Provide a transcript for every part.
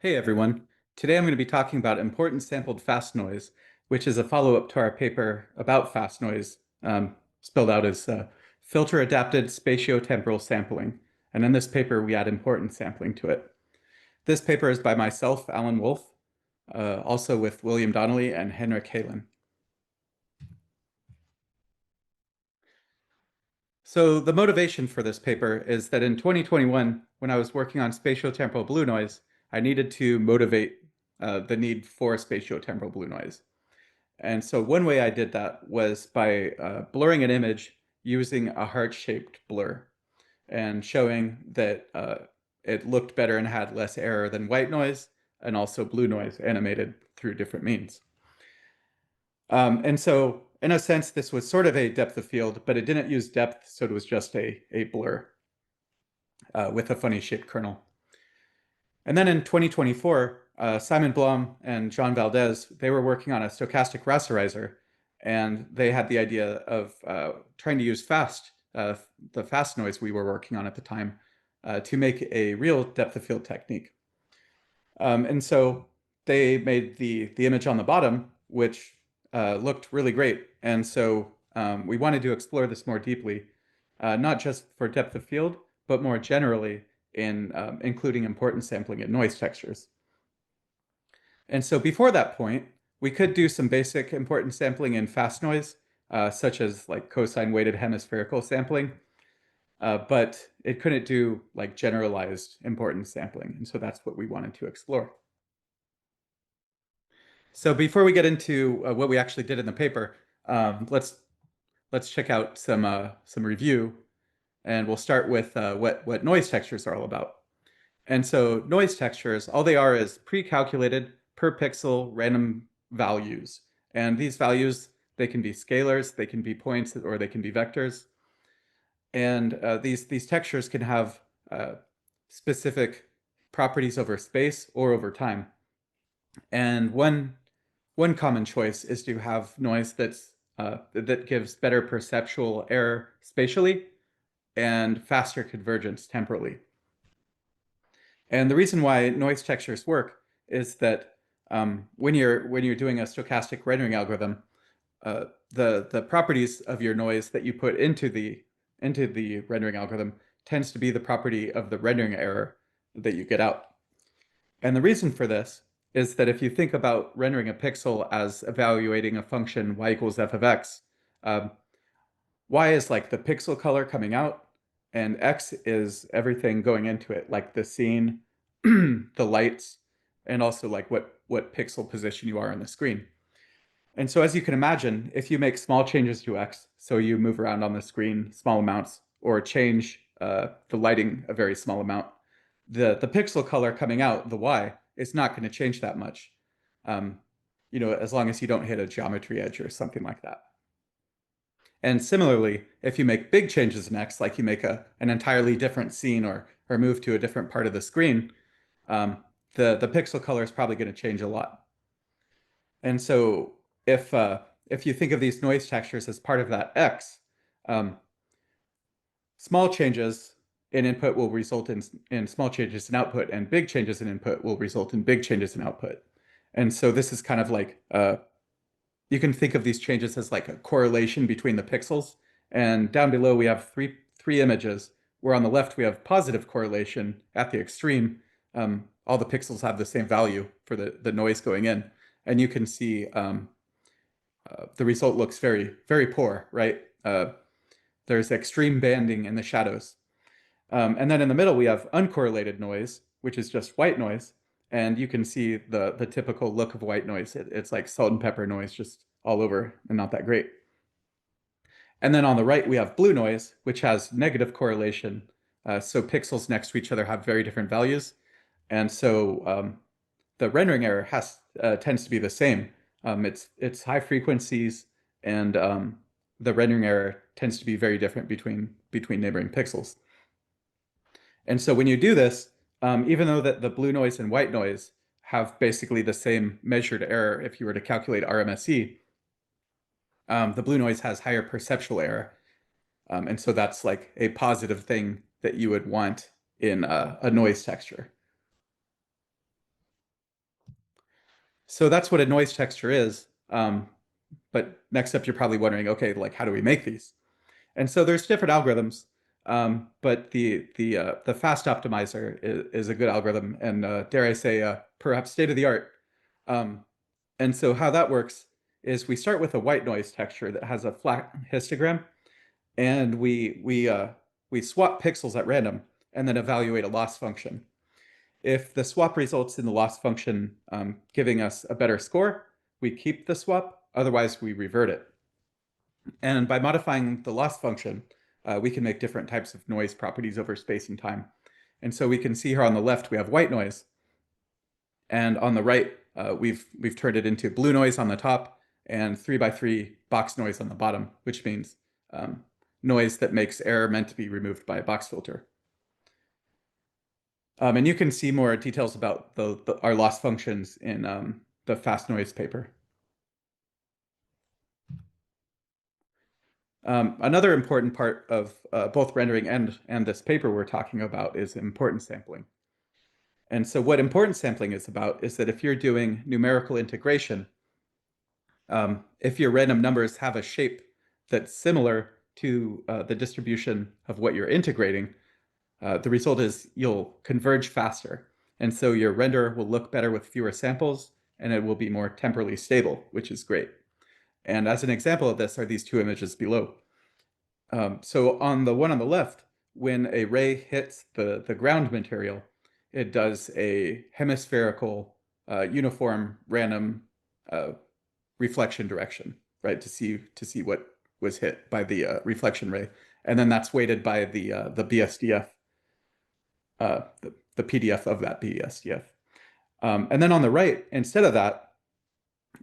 Hey everyone. Today I'm going to be talking about important sampled fast noise, which is a follow-up to our paper about fast noise, spelled out as filter-adapted spatiotemporal sampling. And in this paper, we add important sampling to it. This paper is by myself, Alan Wolf, also with William Donnelly and Henrik Halen. So the motivation for this paper is that in 2021, when I was working on spatiotemporal blue noise, I needed to motivate the need for spatiotemporal blue noise. And so one way I did that was by blurring an image using a heart-shaped blur and showing that it looked better and had less error than white noise and also blue noise animated through different means. And so in a sense, this was sort of a depth of field, but it didn't use depth, so it was just a blur with a funny shaped kernel. And then in 2024, Simon Blom and John Valdez, they were working on a stochastic rasterizer, and they had the idea of trying to use the fast noise we were working on at the time, to make a real depth of field technique. And so they made the image on the bottom, which looked really great. And so we wanted to explore this more deeply, not just for depth of field, but more generally in including importance sampling and noise textures. And so before that point, we could do some basic importance sampling in fast noise, such as like cosine weighted hemispherical sampling, but it couldn't do like generalized importance sampling. And so that's what we wanted to explore. So before we get into what we actually did in the paper, let's check out some review, and we'll start with what noise textures are all about. And so noise textures, all they are is pre-calculated per pixel random values. And these values, they can be scalars, they can be points, or they can be vectors. And these textures can have specific properties over space or over time. And one common choice is to have noise that gives better perceptual error spatially and faster convergence temporally. And the reason why noise textures work is that when you're doing a stochastic rendering algorithm, the properties of your noise that you put into the rendering algorithm tends to be the property of the rendering error that you get out. And the reason for this is that if you think about rendering a pixel as evaluating a function y equals f of x, um, y is like the pixel color coming out, and x is everything going into it, like the scene, the lights, and also like what pixel position you are on the screen. And so as you can imagine, if you make small changes to x, so you move around on the screen small amounts, or change the lighting a very small amount, the pixel color coming out, the y, is not going to change that much, as long as you don't hit a geometry edge or something like that. And similarly, if you make big changes in X, like you make an entirely different scene or move to a different part of the screen, the pixel color is probably going to change a lot. And so if you think of these noise textures as part of that X, small changes in input will result in small changes in output, and big changes in input will result in big changes in output. And so this is kind of like you can think of these changes as like a correlation between the pixels. And down below, we have three images, where on the left, we have positive correlation at the extreme. All the pixels have the same value for the noise going in. And you can see the result looks very, very poor, right? There's extreme banding in the shadows. And then in the middle, we have uncorrelated noise, which is just white noise. And you can see the typical look of white noise. It's like salt and pepper noise just all over and not that great. And then on the right, we have blue noise, which has negative correlation. So pixels next to each other have very different values. And so the rendering error tends to be the same. It's high frequencies, and the rendering error tends to be very different between neighboring pixels. And so when you do this, even though that the blue noise and white noise have basically the same measured error if you were to calculate RMSE, the blue noise has higher perceptual error. And so that's like a positive thing that you would want in a noise texture. So that's what a noise texture is. But next up, you're probably wondering, okay, like how do we make these? And so there's different algorithms, but the fast optimizer is a good algorithm, and dare I say, perhaps state of the art. Um, and so how that works is we start with a white noise texture that has a flat histogram, and we swap pixels at random, and then evaluate a loss function. If the swap results in the loss function giving us a better score, we keep the swap. Otherwise, we revert it. And by modifying the loss function, we can make different types of noise properties over space and time. And so we can see here on the left, we have white noise. And on the right, we've turned it into blue noise on the top and 3x3 box noise on the bottom, which means noise that makes error meant to be removed by a box filter. And you can see more details about our loss functions in the fast noise paper. Another important part of both rendering and this paper we're talking about is importance sampling. And so what importance sampling is about is that if you're doing numerical integration, if your random numbers have a shape that's similar to the distribution of what you're integrating, the result is you'll converge faster. And so your render will look better with fewer samples, and it will be more temporally stable, which is great. And as an example of this are these two images below. So on the one on the left, when a ray hits the ground material, it does a hemispherical, uniform, random reflection direction, right? To see what was hit by the reflection ray, and then that's weighted by the BSDF, the PDF of that BSDF. And then on the right, instead of that,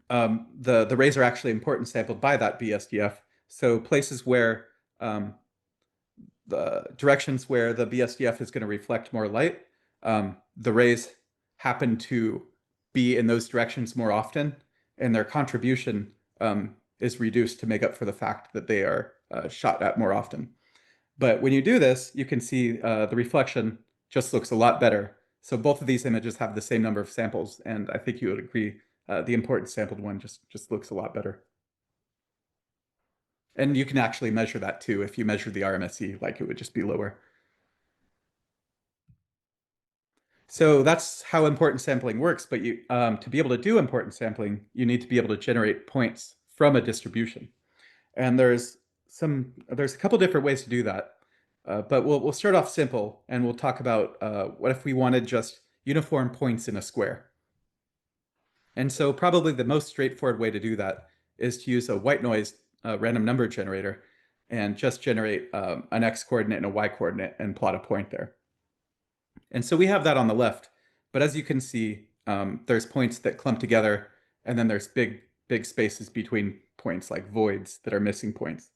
the rays are actually importance sampled by that BSDF. So places where the directions where the BSDF is going to reflect more light, the rays happen to be in those directions more often, and their contribution is reduced to make up for the fact that they are shot at more often. But when you do this, you can see the reflection just looks a lot better. So both of these images have the same number of samples, and I think you would agree the importance sampled one just looks a lot better. And you can actually measure that too. If you measure the RMSE, like it would just be lower. So that's how importance sampling works. But to be able to do importance sampling, you need to be able to generate points from a distribution. And there's a couple different ways to do that. But we'll start off simple, and we'll talk about what if we wanted just uniform points in a square. And so probably the most straightforward way to do that is to use a white noise random number generator and just generate an x coordinate and a y coordinate and plot a point there. And so we have that on the left, but as you can see, there's points that clump together, and then there's big spaces between points, like voids that are missing points.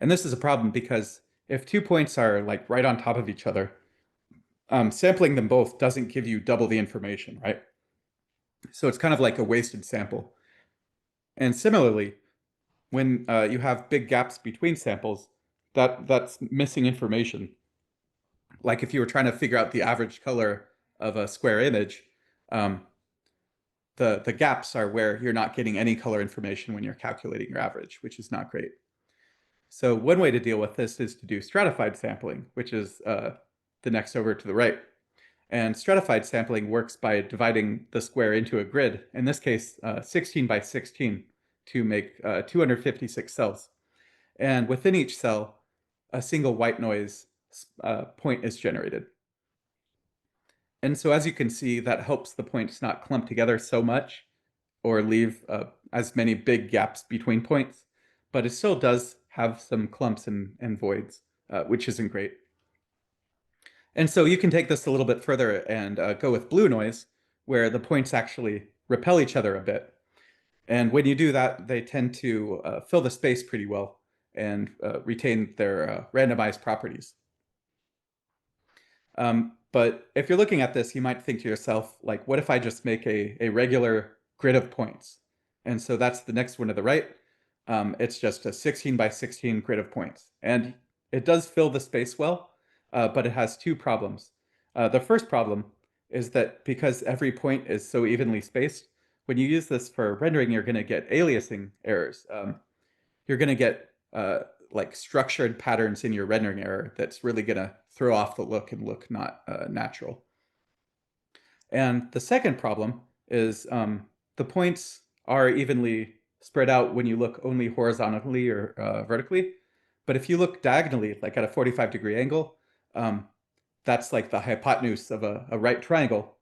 And this is a problem because if two points are like right on top of each other, sampling them both doesn't give you double the information, right? So it's kind of like a wasted sample. And similarly, when you have big gaps between samples, that's missing information. Like if you were trying to figure out the average color of a square image, the gaps are where you're not getting any color information when you're calculating your average, which is not great. So one way to deal with this is to do stratified sampling, which is the next over to the right. And stratified sampling works by dividing the square into a grid, in this case 16 by 16, to make 256 cells. And within each cell, a single white noise point is generated. And so as you can see, that helps the points not clump together so much or leave as many big gaps between points, but it still does have some clumps and voids, which isn't great. And so you can take this a little bit further and go with blue noise, where the points actually repel each other a bit. And when you do that, they tend to fill the space pretty well and retain their randomized properties. But if you're looking at this, you might think to yourself, like, what if I just make a regular grid of points? And so that's the next one to the right. It's just a 16 by 16 grid of points. And it does fill the space well, but it has two problems. The first problem is that because every point is so evenly spaced, when you use this for rendering, you're going to get aliasing errors. You're going to get like structured patterns in your rendering error that's really going to throw off the look and look not natural. And the second problem is the points are evenly spread out when you look only horizontally or vertically. But if you look diagonally, like at a 45-degree angle, um, that's like the hypotenuse of a right triangle.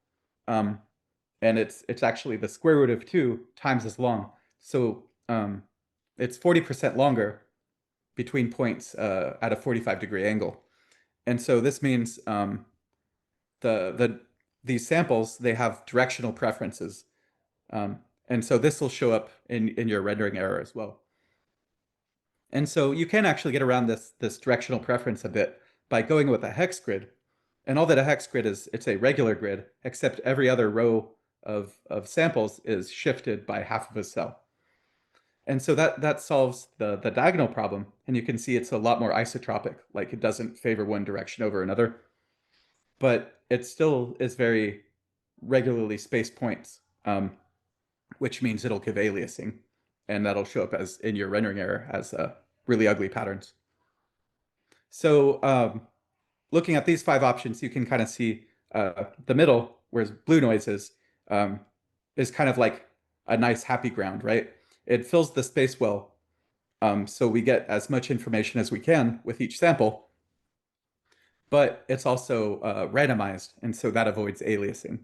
Um, and it's actually the square root of 2 times as long. So it's 40% longer between points at a 45-degree angle. And so this means the these samples, they have directional preferences. And so this will show up in your rendering error as well. And so you can actually get around this directional preference a bit by going with a hex grid. And all that a hex grid is, it's a regular grid, except every other row of samples is shifted by half of a cell. And so that solves the diagonal problem. And you can see it's a lot more isotropic, like it doesn't favor one direction over another. But it still is very regularly spaced points, which means it'll give aliasing. And that'll show up as in your rendering error as really ugly patterns. So looking at these 5 options, you can kind of see the middle, where blue noise is kind of like a nice happy ground, right? It fills the space well, so we get as much information as we can with each sample, but it's also randomized, and so that avoids aliasing.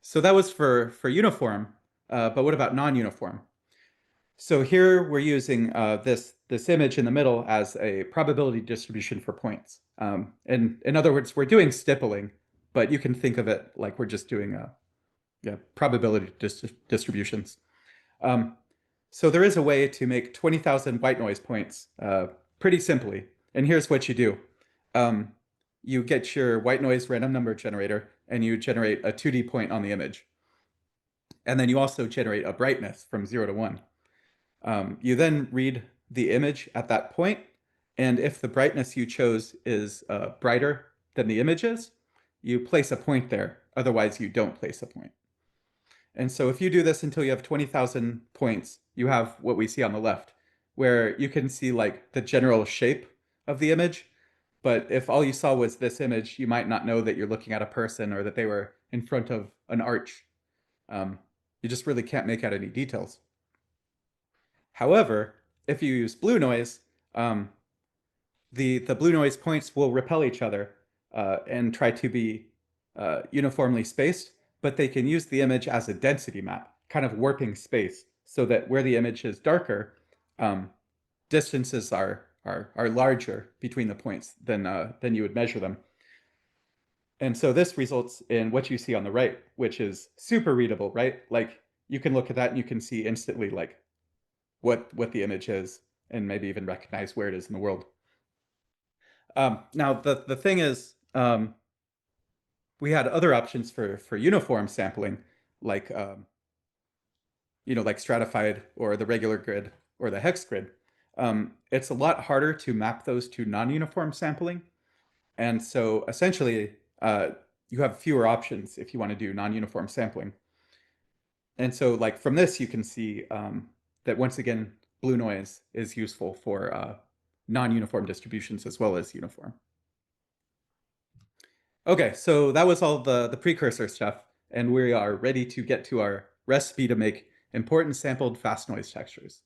So that was for uniform, but what about non-uniform? So here we're using this image in the middle as a probability distribution for points. And in other words, we're doing stippling, but you can think of it like we're just doing probability distributions. So there is a way to make 20,000 white noise points pretty simply. And here's what you do. You get your white noise random number generator and you generate a 2D point on the image. And then you also generate a brightness from 0 to 1. You then read the image at that point, and if the brightness you chose is brighter than the image is, you place a point there. Otherwise, you don't place a point. And so if you do this until you have 20,000 points, you have what we see on the left, where you can see like the general shape of the image. But if all you saw was this image, you might not know that you're looking at a person or that they were in front of an arch. You just really can't make out any details. However, if you use blue noise, the blue noise points will repel each other and try to be uniformly spaced, but they can use the image as a density map, kind of warping space, so that where the image is darker, distances are larger between the points than you would measure them. And so this results in what you see on the right, which is super readable, right? Like you can look at that and you can see instantly like what the image is and maybe even recognize where it is in the world. Now the thing is, we had other options for uniform sampling, like like stratified or the regular grid or the hex grid. It's a lot harder to map those to non-uniform sampling, and so essentially you have fewer options if you want to do non-uniform sampling. And so like from this you can see that once again blue noise is useful for non-uniform distributions as well as uniform. Okay, so that was all the precursor stuff, and we are ready to get to our recipe to make important sampled fast noise textures.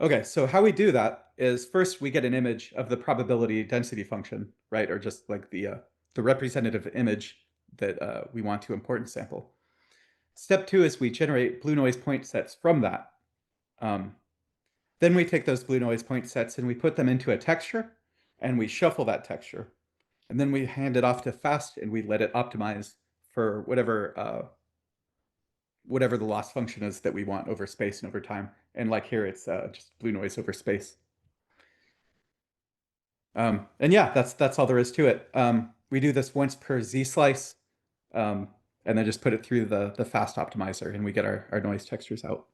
Okay, so how we do that is first we get an image of the probability density function, right? Or just like the representative image that we want to import and sample. Step 2 is we generate blue noise point sets from that. Then we take those blue noise point sets and we put them into a texture and we shuffle that texture. And then we hand it off to fast and we let it optimize for whatever the loss function is that we want over space and over time. And like here, it's just blue noise over space. And yeah, that's all there is to it. We do this once per Z slice, and then just put it through the fast optimizer and we get our noise textures out.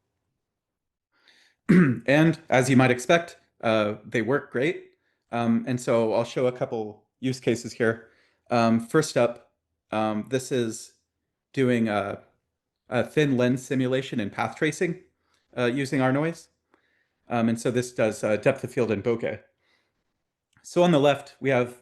And as you might expect, they work great. And so I'll show a couple use cases here. First up, this is doing a thin lens simulation and path tracing using our noise. And so this does depth of field and bokeh. So on the left, we have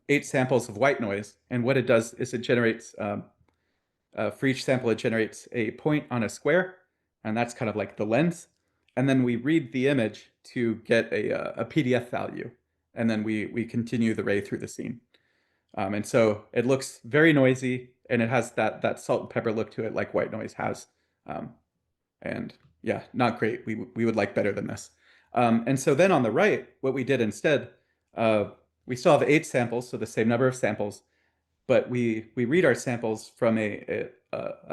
8 samples of white noise. And what it does is it generates, for each sample, it generates a point on a square. And that's kind of like the lens. And then we read the image to get a PDF value. And then we continue the ray through the scene. And so it looks very noisy, and it has that salt and pepper look to it like white noise has. And yeah, not great. We would like better than this. And so then on the right, what we did instead, we still have 8 samples, so the same number of samples, but we read our samples from a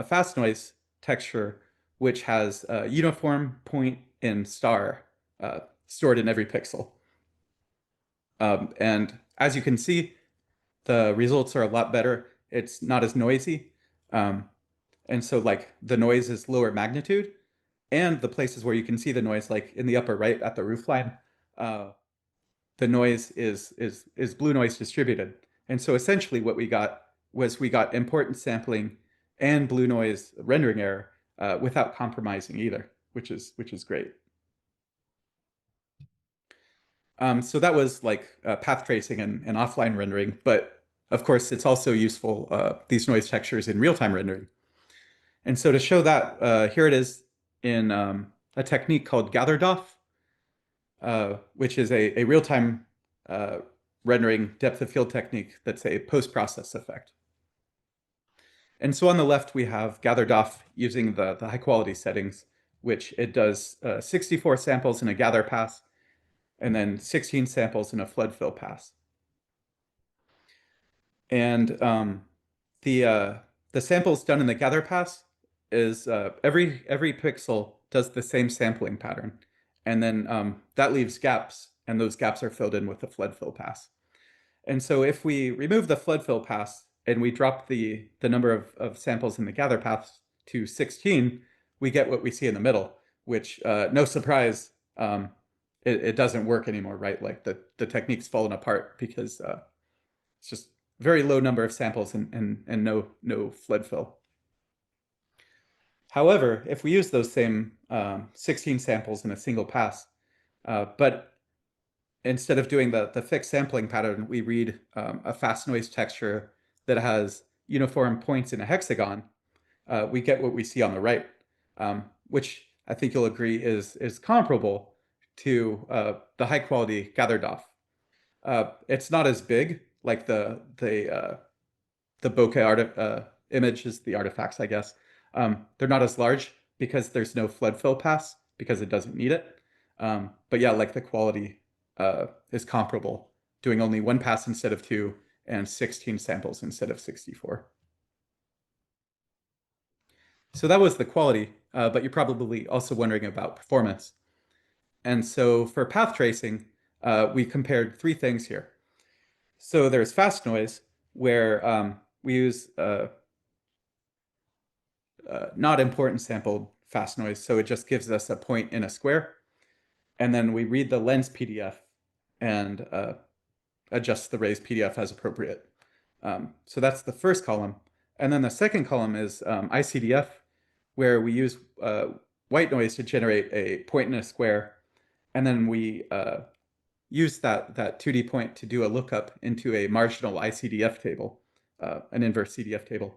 fast noise texture, which has a uniform point and star stored in every pixel. And as you can see, the results are a lot better. It's not as noisy. And so like the noise is lower magnitude, and the places where you can see the noise, like in the upper right at the roofline, the noise is blue noise distributed. And so essentially what we got was we got importance sampling and blue noise rendering error without compromising either, which is great. So that was like path tracing and offline rendering, but of course it's also useful, these noise textures in real-time rendering. And so to show that, here it is in a technique called GatherDoff, which is a real-time rendering depth of field technique that's a post-process effect. And so on the left, we have GatherDoff using the high quality settings, which it does 64 samples in a gather pass, and then 16 samples in a flood fill pass. And the samples done in the gather pass is every pixel does the same sampling pattern, and then that leaves gaps, and those gaps are filled in with the flood fill pass. And so if we remove the flood fill pass and we drop the number of samples in the gather pass to 16, we get what we see in the middle, which no surprise, it doesn't work anymore, right? Like the technique's fallen apart because it's just very low number of samples and no flood fill. However, if we use those same 16 samples in a single pass, but instead of doing the fixed sampling pattern, we read a fast noise texture that has uniform points in a hexagon, we get what we see on the right, which I think you'll agree is comparable to the high quality GatherDoff. It's not as big, like the bokeh images, the artifacts, I guess. They're not as large because there's no flood fill pass because it doesn't need it. But yeah, like the quality is comparable, doing only 1 pass instead of 2 and 16 samples instead of 64. So that was the quality, but you're probably also wondering about performance. And so for path tracing, we compared 3 things here. So there's fast noise, where we use not important sampled fast noise, so it just gives us a point in a square. And then we read the lens PDF and adjust the raised PDF as appropriate. So that's the first column. And then the second column is ICDF, where we use white noise to generate a point in a square. And then we use that 2D point to do a lookup into a marginal ICDF table, an inverse CDF table.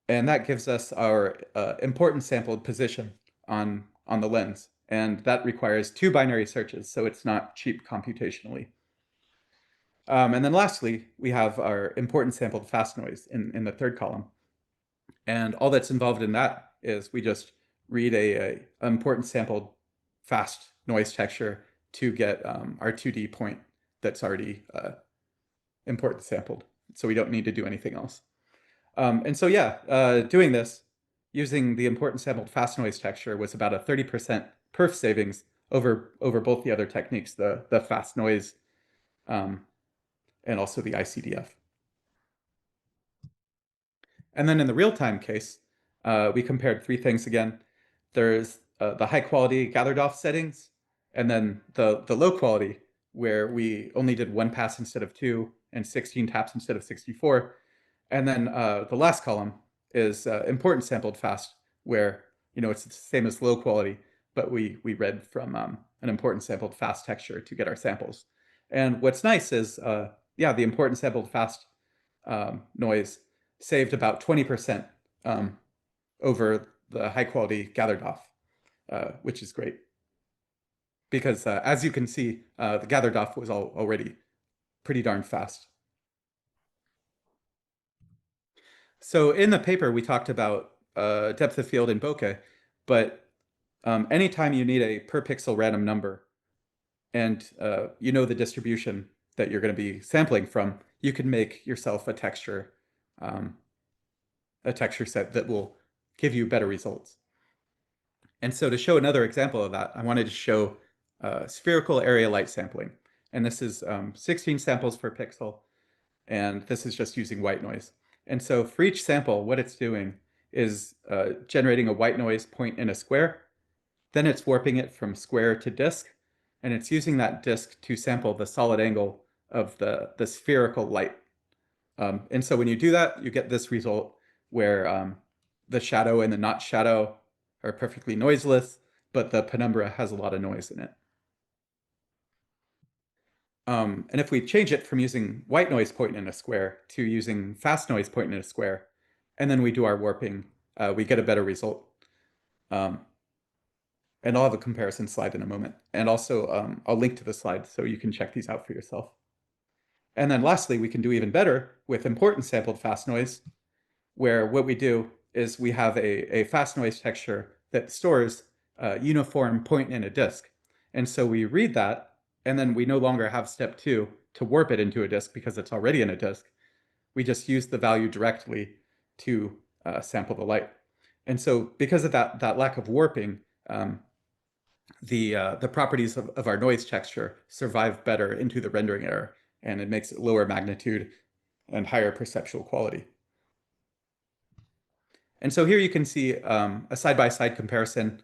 And that gives us our important sampled position on the lens. And that requires 2 binary searches, so it's not cheap computationally. And then lastly, we have our important sampled fast noise in the third column. And all that's involved in that is we just read a important sampled fast noise texture to get our 2D point that's already important sampled. So we don't need to do anything else. And so yeah, doing this using the important sampled fast noise texture was about a 30% perf savings over both the other techniques, the fast noise and also the ICDF. And then in the real-time case, we compared 3 things again. There's the high quality GatherDoff settings, and then the low quality, where we only did 1 pass instead of 2 and 16 taps instead of 64. And then the last column is important sampled fast, where it's the same as low quality, but we read from an important sampled fast texture to get our samples. And what's nice is, yeah, the important sampled fast noise saved about 20% over the high quality gathered off, which is great. Because as you can see, the gathered off was already pretty darn fast. So in the paper, we talked about depth of field in bokeh, but anytime you need a per pixel random number and you know the distribution that you're going to be sampling from, you can make yourself um, a texture set that will give you better results. And so to show another example of that, I wanted to show spherical area light sampling. And this is 16 samples per pixel, and this is just using white noise. And so for each sample, what it's doing is generating a white noise point in a square, then it's warping it from square to disk, and it's using that disk to sample the solid angle of the spherical light. And so when you do that, you get this result where the shadow and the not shadow are perfectly noiseless, but the penumbra has a lot of noise in it. And if we change it from using white noise point in a square to using fast noise point in a square, and then we do our warping, we get a better result. And I'll have a comparison slide in a moment. And also, I'll link to the slide so you can check these out for yourself. And then lastly, we can do even better with important sampled fast noise, where what we do is we have a fast noise texture that stores a uniform point in a disk. And so we read that, and then we no longer have step 2 to warp it into a disk because it's already in a disk. We just use the value directly to sample the light. And so because of that lack of warping, the properties of our noise texture survive better into the rendering error, and it makes it lower magnitude and higher perceptual quality. And so here you can see a side-by-side comparison,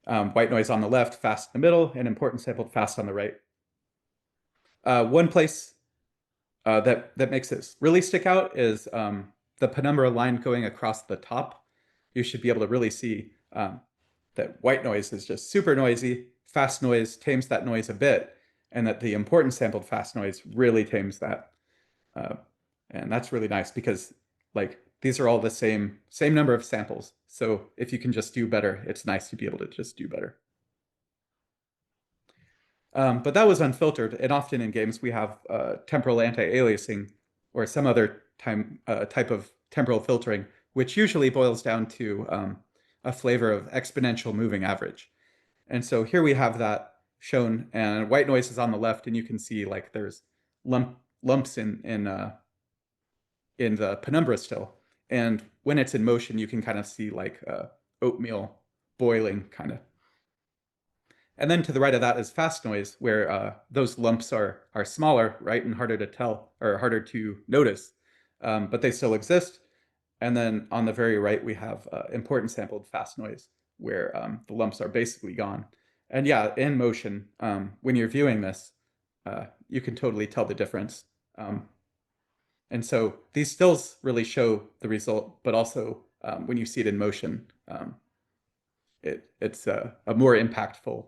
white noise on the left, fast in the middle, and important sampled fast on the right. One place that makes this really stick out is the penumbra line going across the top. You should be able to really see that white noise is just super noisy, fast noise tames that noise a bit, and that the important sampled fast noise really tames that. And that's really nice because these are all the same number of samples. So if you can just do better, it's nice to be able to just do better. But that was unfiltered, and often in games we have temporal anti-aliasing or some other type of temporal filtering, which usually boils down to a flavor of exponential moving average. And so here we have that shown, and white noise is on the left, and you can see there's lumps in the penumbra still. And when it's in motion, you can kind of see oatmeal boiling kind of. And then to the right of that is fast noise, where those lumps are smaller, right, and harder to tell or harder to notice, but they still exist. And then on the very right, we have important sampled fast noise, where the lumps are basically gone. And yeah, in motion, when you're viewing this, you can totally tell the difference. And so these stills really show the result, but also when you see it in motion, it's a more impactful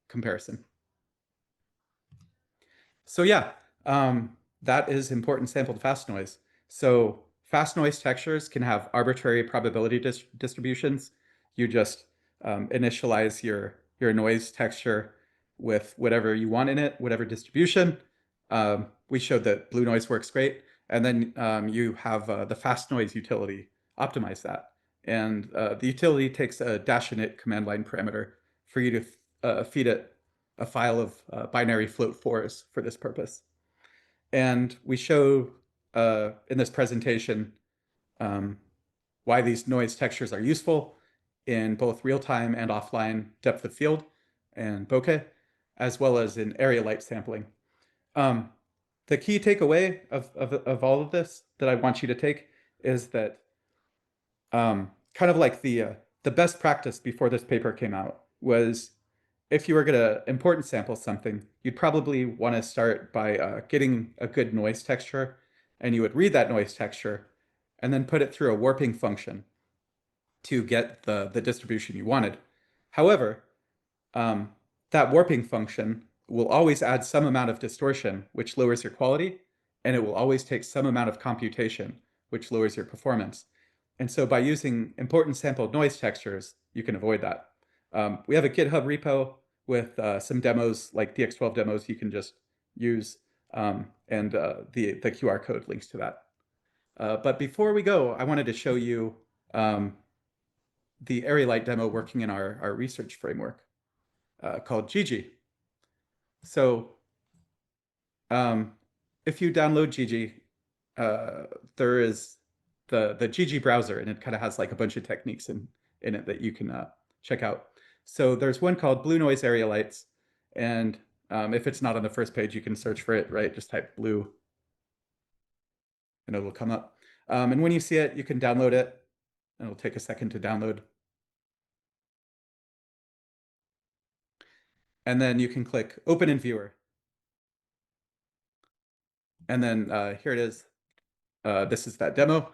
comparison. So yeah, that is important sampled fast noise. So fast noise textures can have arbitrary probability distributions. You just initialize your noise texture with whatever you want in it, whatever distribution. We showed that blue noise works great. And then you have the fast noise utility optimize that. And the utility takes a -init command line parameter for you to feed it a file of binary float 4s for this purpose. And we show in this presentation why these noise textures are useful in both real-time and offline depth of field and bokeh, as well as in area light sampling. The key takeaway of all of this that I want you to take is that kind of like the best practice before this paper came out was if you were going to importance sample something, you'd probably want to start by getting a good noise texture, and you would read that noise texture and then put it through a warping function to get the distribution you wanted. However, um, that warping function will always add some amount of distortion, which lowers your quality, and it will always take some amount of computation, which lowers your performance. And so by using importance sampled noise textures, you can avoid that. We have a GitHub repo with some demos, like DX12 demos you can just use, and the QR code links to that. But before we go, I wanted to show you the area light demo working in our research framework called Gigi. So if you download Gigi, there is the Gigi browser, and it kind of has like a bunch of techniques in it that you can check out. So there's one called Blue Noise Area Lights, and if it's not on the first page, you can search for it, right? Just type blue, and it'll come up. And when you see it, you can download it, and it'll take a second to download. And then you can click Open in Viewer. And then here it is. This is that demo.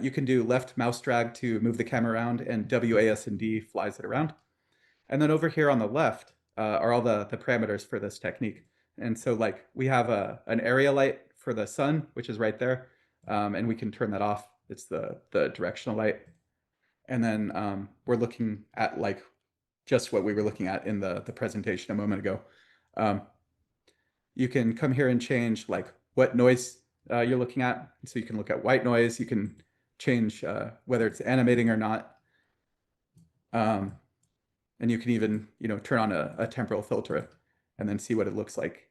You can do left mouse drag to move the camera around, and WASD flies it around. And then over here on the left are all the parameters for this technique. And so like we have an area light for the sun, which is right there. And we can turn that off. It's the directional light. And then we're looking at like just what we were looking at in the presentation a moment ago. You can come here and change like what noise you're looking at. So you can look at white noise. You can change whether it's animating or not. And you can even, turn on a temporal filter and then see what it looks like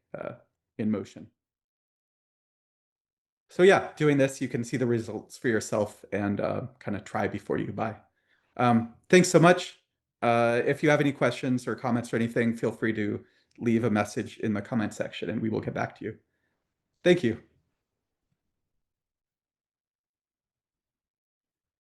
in motion. So yeah, doing this, you can see the results for yourself and kind of try before you buy. Thanks so much. If you have any questions or comments or anything, feel free to leave a message in the comment section and we will get back to you. Thank you.